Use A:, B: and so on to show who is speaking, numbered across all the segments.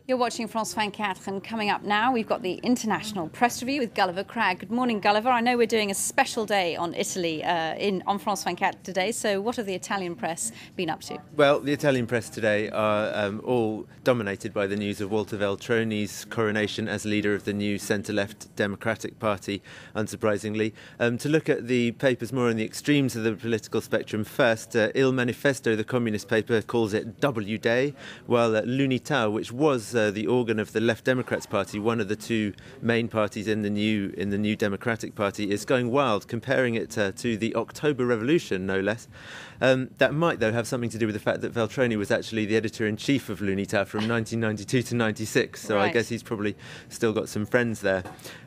A: You're watching France24, and coming up now we've got the International Press Review with Gulliver Cragg. Good morning, Gulliver. I know we're doing a special day on Italy on France24 today, so what have the Italian press been up to?
B: Well, the Italian press today are all dominated by the news of Walter Veltroni's coronation as leader of the new centre-left Democratic Party, unsurprisingly. To look at the papers more on the extremes of the political spectrum first, Il Manifesto, the communist paper, calls it W Day, while l'Unità, which was the organ of the Left Democrats Party, one of the two main parties in the new Democratic Party, is going wild, comparing it to the October Revolution, no less. That might, though, have something to do with the fact that Veltroni was actually the editor-in-chief of l'Unità from 1992 to 96, so right. I guess he's probably still got some friends there.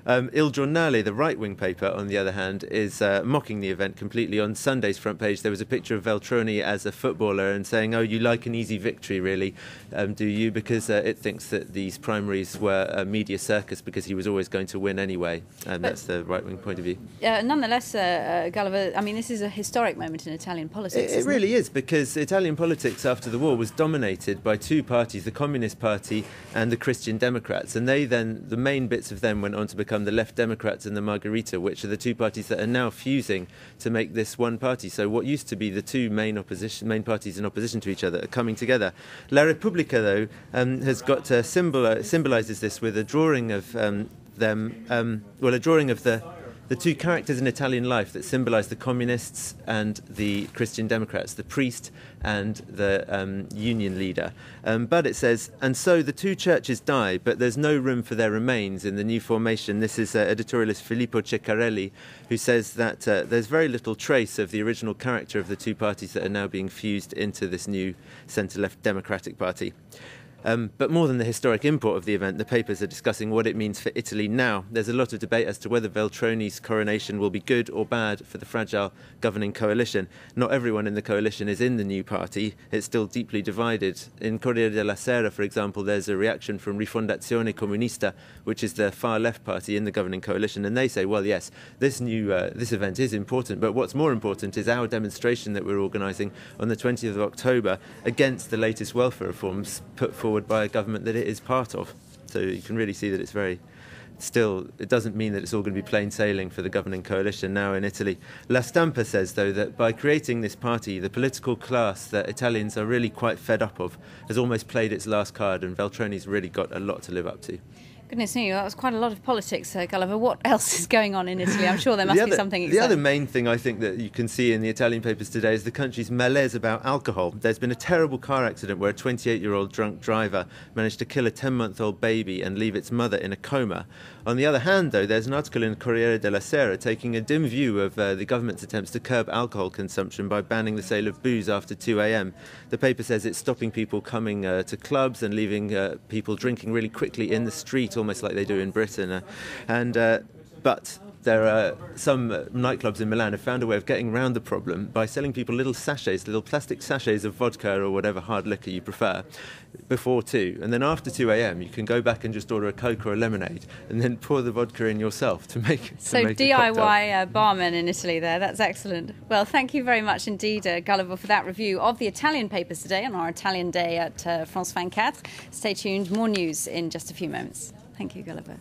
B: Il Giornale, the right-wing paper, on the other hand, is mocking the event completely. On Sunday's front page, there was a picture of Veltroni as a footballer and saying, "Oh, you like an easy victory, really, do you?" Because it thinks that these primaries were a media circus because he was always going to win anyway. And that's the right-wing point of view.
A: Nonetheless, Gulliver, I mean, this is a historic moment in Italian politics.
B: It really is, because Italian politics after the war was dominated by two parties, the Communist Party and the Christian Democrats. And the main bits of them went on to become the Left Democrats and the Margherita, which are the two parties that are now fusing to make this one party. So what used to be the two main parties in opposition to each other are coming together. La Repubblica, though, has got symbolises this with a drawing of a drawing of the two characters in Italian life that symbolise the communists and the Christian Democrats, the priest and the union leader. But it says, "And so the two churches die, but there's no room for their remains in the new formation." This is editorialist Filippo Ceccarelli, who says that there's very little trace of the original character of the two parties that are now being fused into this new centre-left Democratic Party. But more than the historic import of the event, the papers are discussing what it means for Italy now. There's a lot of debate as to whether Veltroni's coronation will be good or bad for the fragile governing coalition. Not everyone in the coalition is in the new party. It's still deeply divided. In Corriere della Sera, for example, there's a reaction from Rifondazione Comunista, which is the far-left party in the governing coalition, and they say, well, yes, this event is important, but what's more important is our demonstration that we're organising on the 20th of October against the latest welfare reforms put forward by a government that it is part of. So you can really see that it's it doesn't mean that it's all going to be plain sailing for the governing coalition now in Italy. La Stampa says, though, that by creating this party, the political class that Italians are really quite fed up of has almost played its last card, and Veltroni's really got a lot to live up to.
A: Goodness me, that was quite a lot of politics, Gulliver. What else is going on in Italy? I'm sure there must be something exciting.
B: The other main thing I think that you can see in the Italian papers today is the country's malaise about alcohol. There's been a terrible car accident where a 28-year-old drunk driver managed to kill a 10-month-old baby and leave its mother in a coma. On the other hand, though, there's an article in Corriere della Sera taking a dim view of the government's attempts to curb alcohol consumption by banning the sale of booze after 2 a.m. The paper says it's stopping people coming to clubs and leaving people drinking really quickly in the street, almost like they do in Britain. But there are some nightclubs in Milan have found a way of getting around the problem by selling people little plastic sachets of vodka or whatever hard liquor you prefer before 2. And then after 2 a.m. you can go back and just order a Coke or a lemonade and then pour the vodka in yourself to make
A: DIY barman in Italy there. That's excellent. Well, thank you very much indeed, Gulliver, for that review of the Italian papers today on our Italian day at France24. Stay tuned. More news in just a few moments. Thank you, Gulliver.